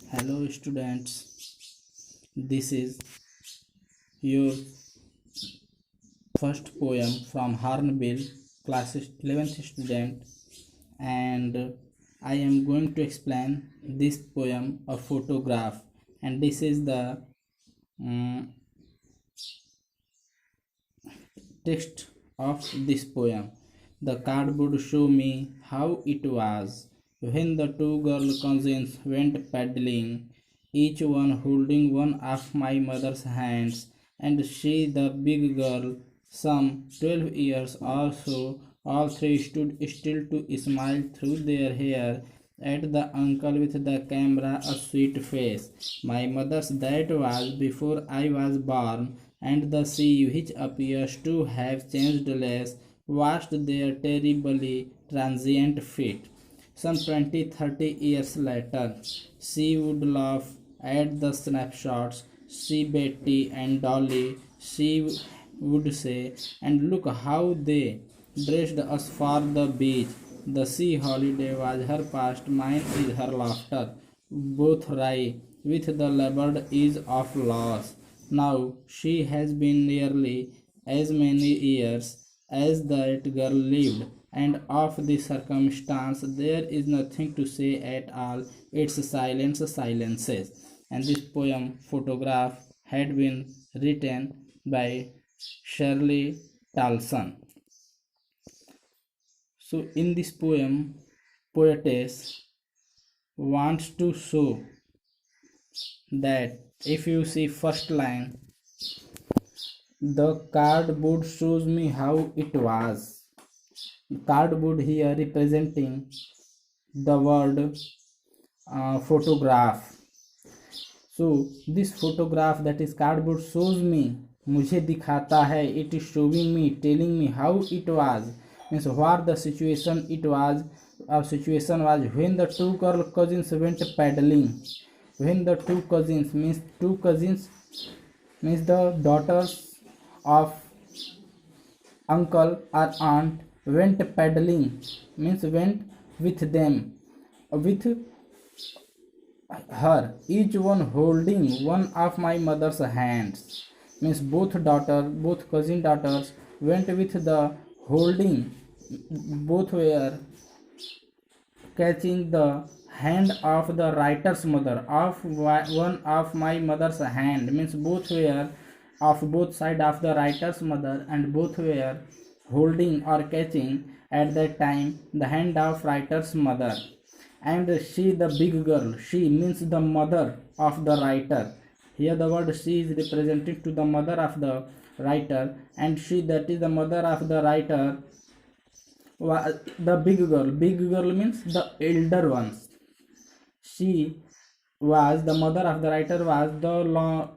Hello students, this is your first poem from Hornbill, class 11th student, and I am going to explain this poem a photograph, and this is the um, text of this poem. The cardboard show me how it was when the two girl cousins went paddling, each one holding one of my mother's hands, and she, the big girl, some 12 years or so, all three stood still to smile through their hair at the uncle with the camera, a sweet face. My mother's that was before I was born, and the sea, which appears to have changed less, watched their terribly transient feet. Some 20-30 years later, she would laugh at the snapshots. See Betty and Dolly, she would say, and look how they dressed us for the beach. The sea holiday was her past, mine is her laughter. Both wry with the labored ease of loss. Now she has been nearly as many years as that girl lived, and of this circumstance there is nothing to say at all. Its silence silences. And this poem photograph had been written by Shirley Talson. So in this poem, poetess wants to show that if you see first line, the cardboard shows me how it was. Cardboard here representing the word photograph. So this photograph, that is cardboard, shows me, मुझे दिखाता है, it is showing me, telling me how it was, means what the situation it was. Situation was when the two girl cousins went paddling. When the two cousins means the daughters of uncle or aunt went paddling, means went with them, with her, each one holding one of my mother's hands, means both cousin daughters went with the holding, both were catching the hand of the writer's mother, of one of my mother's hand, means both were of both side of the writer's mother, and both were holding or catching at that time the hand of writer's mother. And she, the big girl, she means the mother of the writer. Here the word she is represented to the mother of the writer, and she, that is the mother of the writer, the big girl means the elder ones. She was the mother of the writer, was the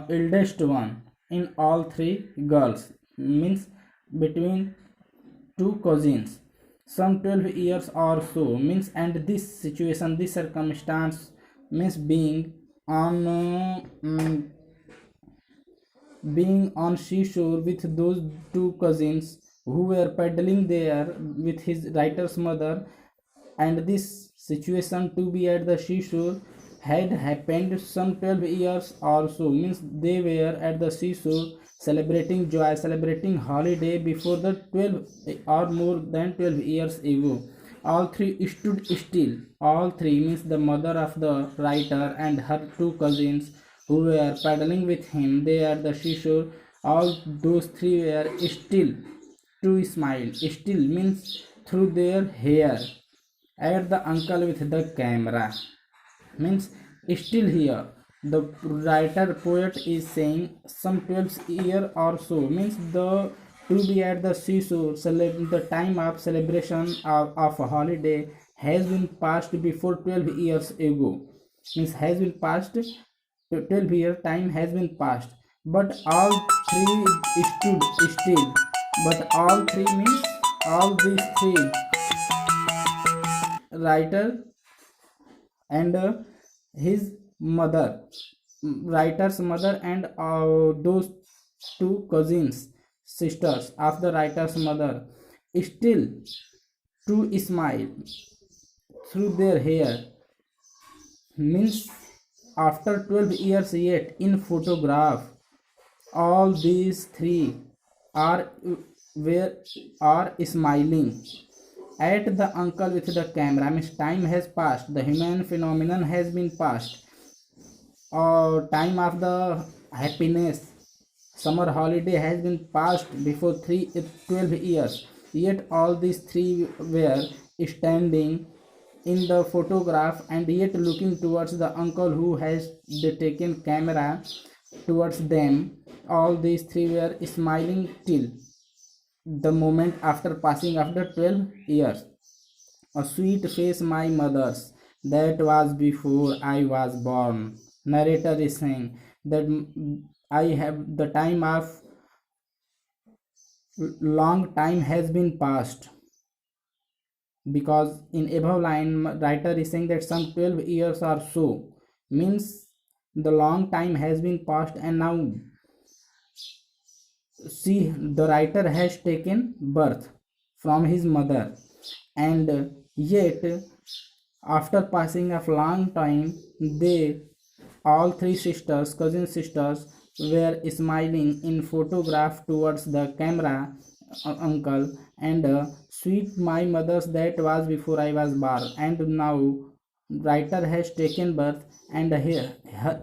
eldest one in all three girls, means between two cousins, some 12 years or so, means. And this situation, this circumstance, means being on seashore with those two cousins who were paddling there with his writer's mother. And this situation to be at the seashore had happened some 12 years or so, means they were at the seashore celebrating joy, celebrating holiday before the 12 or more than 12 years ago. All three stood still. All three means the mother of the writer and her two cousins who were paddling with him there at the seashore. All those three were still to smile. Still means through their hair at the uncle with the camera, means still here. The writer poet is saying some 12 year or so, means the to be at the seashore, the time of celebration of a holiday has been passed before 12 years ago, means has been passed, 12 year time has been passed, but all three stood still. But all three means all these three, writer and his mother, writer's mother, and those two cousins, sisters of the writer's mother, still to smile through their hair, means after 12 years yet in photograph all these three are were are smiling at the uncle with the camera. Means time has passed, the human phenomenon has been passed, or time of the happiness summer holiday has been passed before 12 years, yet all these three were standing in the photograph and yet looking towards the uncle who has taken camera towards them. All these three were smiling till the moment after passing after 12 years. A sweet face my mother's, that was before I was born. Narrator is saying that I have the time of long time has been passed, because in above line writer is saying that some 12 years or so, means the long time has been passed, and now see the writer has taken birth from his mother, and yet after passing of long time, they all three sisters, cousin sisters, were smiling in photograph towards the camera uncle, and sweet my mother's, that was before I was born, and now writer has taken birth, and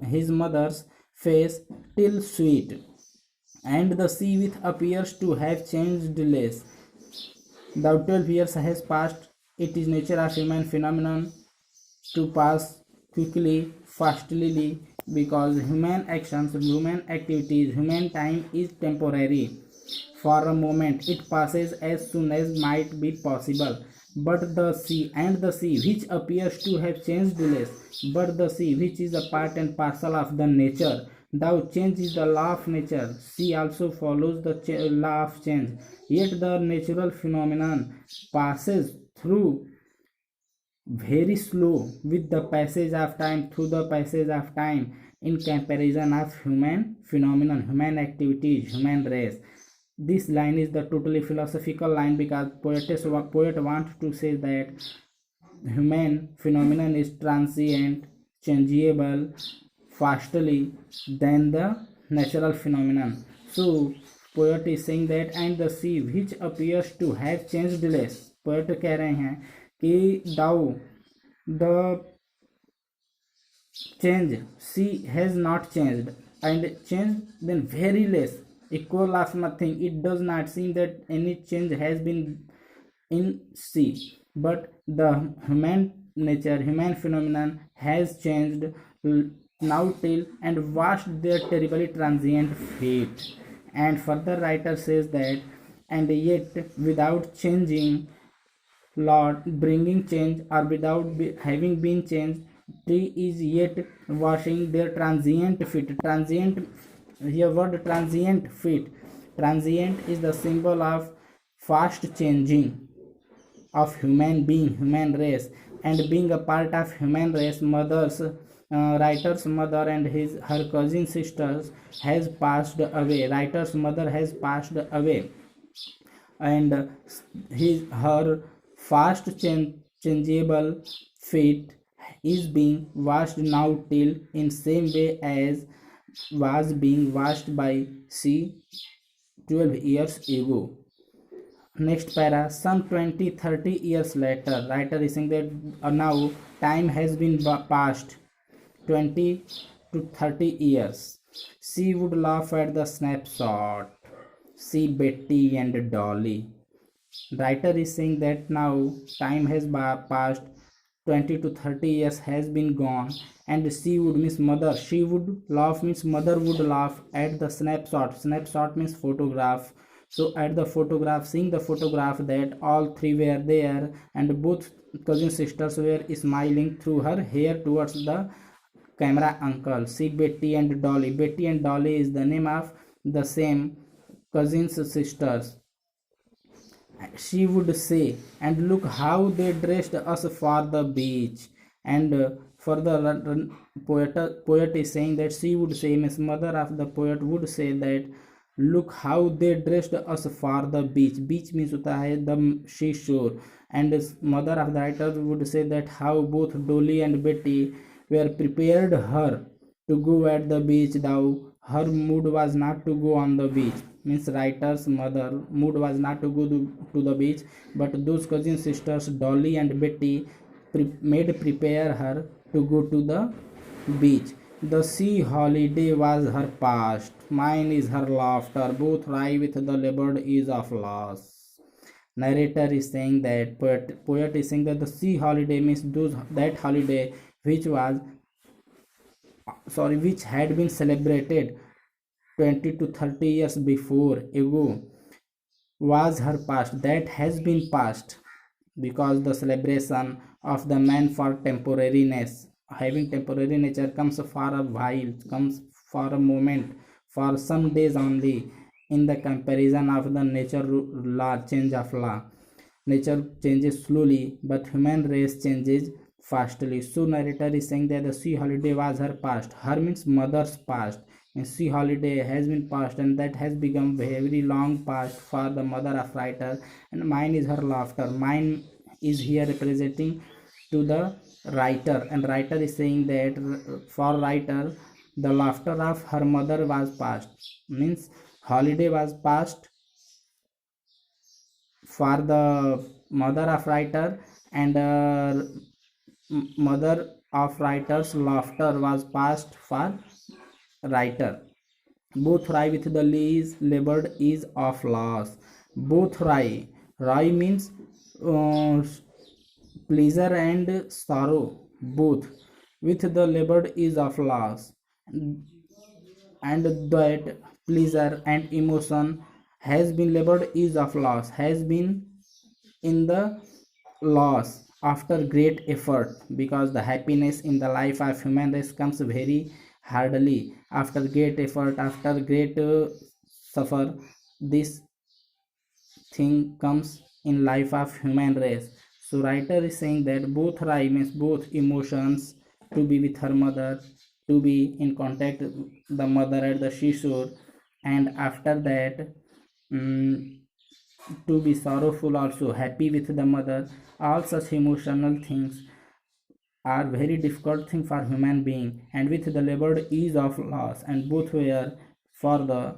his mother's face till sweet, and the sea with appears to have changed less. The 12 years has passed. It is nature of human phenomenon to pass quickly, fastly, because human actions, human activities, human time is temporary. For a moment, it passes as soon as might be possible. But the sea, which appears to have changed less, but the sea, which is a part and parcel of the nature, thou change is the law of nature. Sea also follows the law of change. Yet the natural phenomenon passes through very slow with the passage of time, through the passage of time, in comparison of human phenomenon, human activities, human race. This line is the totally philosophical line, because poet wants to say that human phenomenon is transient, changeable fastly than the natural phenomenon. So poet is saying that, and the sea which appears to have changed less, poet कह रहे हैं कि thou the change sea has not changed, and changed then very less, equal of nothing. It does not seem that any change has been in sea, but the human nature, human phenomenon has changed now till and washed their terribly transient fate. And further writer says that, and yet without changing, Lord bringing change, or without having been changed, tree is yet washing their transient feet. Transient, here word transient feet. Transient is the symbol of fast changing of human being, human race, and being a part of human race, writer's mother and her cousin sisters has passed away. Writer's mother has passed away, and her fast changeable fate is being washed now till in same way as was being washed by sea 12 years ago. Next para, some 20-30 years later, writer is saying that now time has been passed 20 to 30 years. She would laugh at the snapshot, see Betty and Dolly. Writer is saying that now time has passed, 20 to 30 years has been gone, and she would means mother, she would laugh means mother would laugh at the snapshot. Snapshot means photograph. So at the photograph, seeing the photograph that all three were there, and both cousin sisters were smiling through her hair towards the camera uncle. See Betty and Dolly. Betty and Dolly is the name of the same cousins sisters. She would say, and look how they dressed us for the beach. And further poet is saying that she would say, Miss Mother of the poet would say that, look how they dressed us for the beach. Beach means होता है the seashore. And mother of the writer would say that how both Dolly and Betty were prepared her to go at the beach, though her mood was not to go on the beach. Means writer's mother mood was not to go to the beach, but those cousin sisters Dolly and Betty made prepare her to go to the beach. The sea holiday was her past, mine is her laughter, both lie with the labored ease of loss. Narrator is saying that poet is saying that the sea holiday means those that holiday which was which had been celebrated 20 to 30 years before ago was her past, that has been past, because the celebration of the man for temporariness, having temporary nature, comes for a while, comes for a moment, for some days only. In the comparison of the nature law, change of law, nature changes slowly, but human race changes fastly. So narrator is saying that the sea holiday was her past. Her means mother's past. And sea holiday has been past, and that has become very long past for the mother of writer. And mine is her laughter. Mine is here representing to the writer, and writer is saying that for writer the laughter of her mother was past. Means holiday was past for the mother of writer, and mother of writer's laughter was past for writer. Both lie with the lease labored is of loss. Both lie means uh, pleasure and sorrow, both with the labored is of loss, and that pleasure and emotion has been labored is of loss, has been in the loss after great effort, because the happiness in the life of human race comes very hardly after great effort, after great suffer. This thing comes in life of human race. So writer is saying that both rai means both emotions, to be with her mother, to be in contact the mother at the seashore, and after that mm, to be sorrowful also, happy with the mother. All such emotional things are very difficult thing for human being, and with the labored ease of loss, and both were for the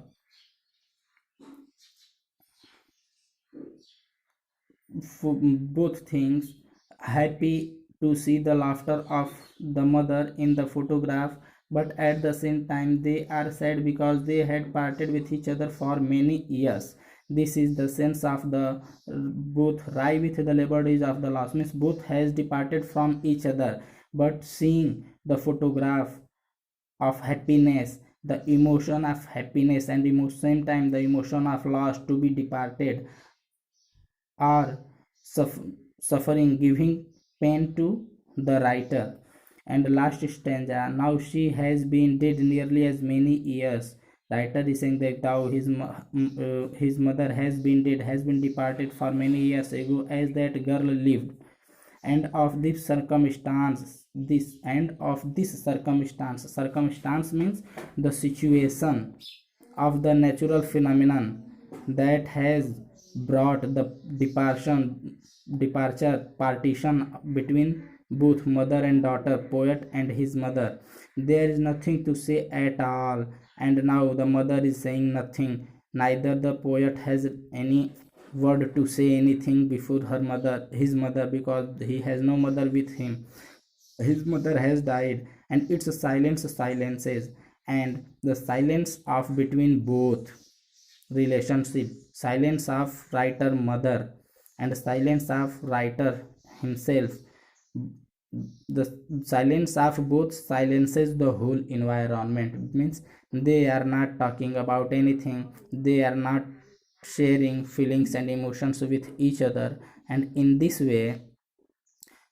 both things happy to see the laughter of the mother in the photograph, but at the same time they are sad because they had parted with each other for many years. This is the sense of the both lie with the liberties of the loss, means both has departed from each other, but seeing the photograph of happiness, the emotion of happiness, and same time the emotion of loss to be departed are suffering, giving pain to the writer. And the last stanza, now she has been dead nearly as many years. Writer is saying that thou his mother has been dead, has been departed for many years ago, as that girl lived. And of this circumstance, circumstance means the situation of the natural phenomenon that has brought the departure partition between both mother and daughter, poet and his mother. There is nothing to say at all, and now the mother is saying nothing. Neither the poet has any word to say anything before her mother, his mother, because he has no mother with him. His mother has died, and it's a silences, and the silence of between both relationship, silence of writer mother and silence of writer himself. The silence of both silences the whole environment, means they are not talking about anything, they are not sharing feelings and emotions with each other, and in this way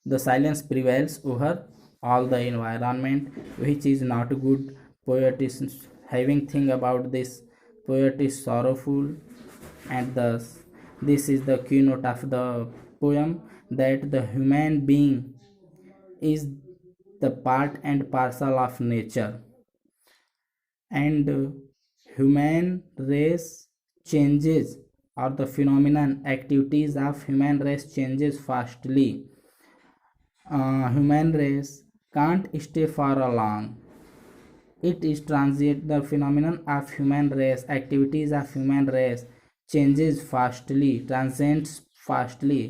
the silence prevails over all the environment, which is not good. Poet is having think about this, poet is sorrowful, and thus this is the keynote of the poem, that the human being is the part and parcel of nature, and human race changes, or the phenomenon activities of human race changes fastly. Human race can't stay for a long. It is transient. The phenomenon of human race, activities of human race changes fastly, transcends fastly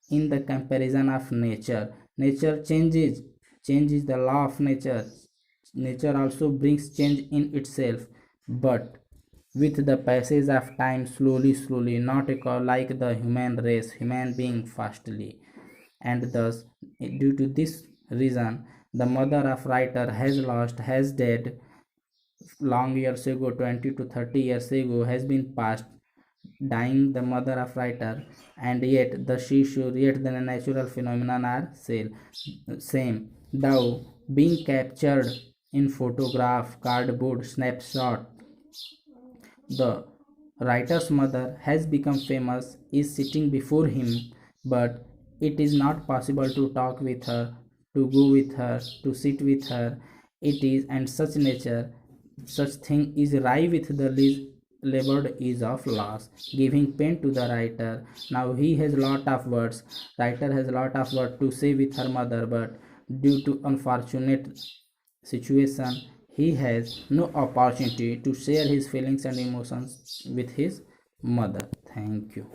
in the comparison of nature. Nature changes the law of nature. Nature also brings change in itself, but with the passage of time, slowly, not like the human race, human being fastly. And thus, due to this reason, the mother of writer has dead long years ago, 20 to 30 years ago, has been passed, dying the mother of writer, and yet the she should yet the natural phenomenon are same. Thou being captured in photograph, cardboard, snapshot, the writer's mother has become famous, is sitting before him, but it is not possible to talk with her, to go with her, to sit with her. It is, and such nature, such thing is rife with the labored ease of loss, giving pain to the writer. Now he has lot of words. Writer has lot of words to say with her mother, but due to unfortunate situation, he has no opportunity to share his feelings and emotions with his mother. Thank you.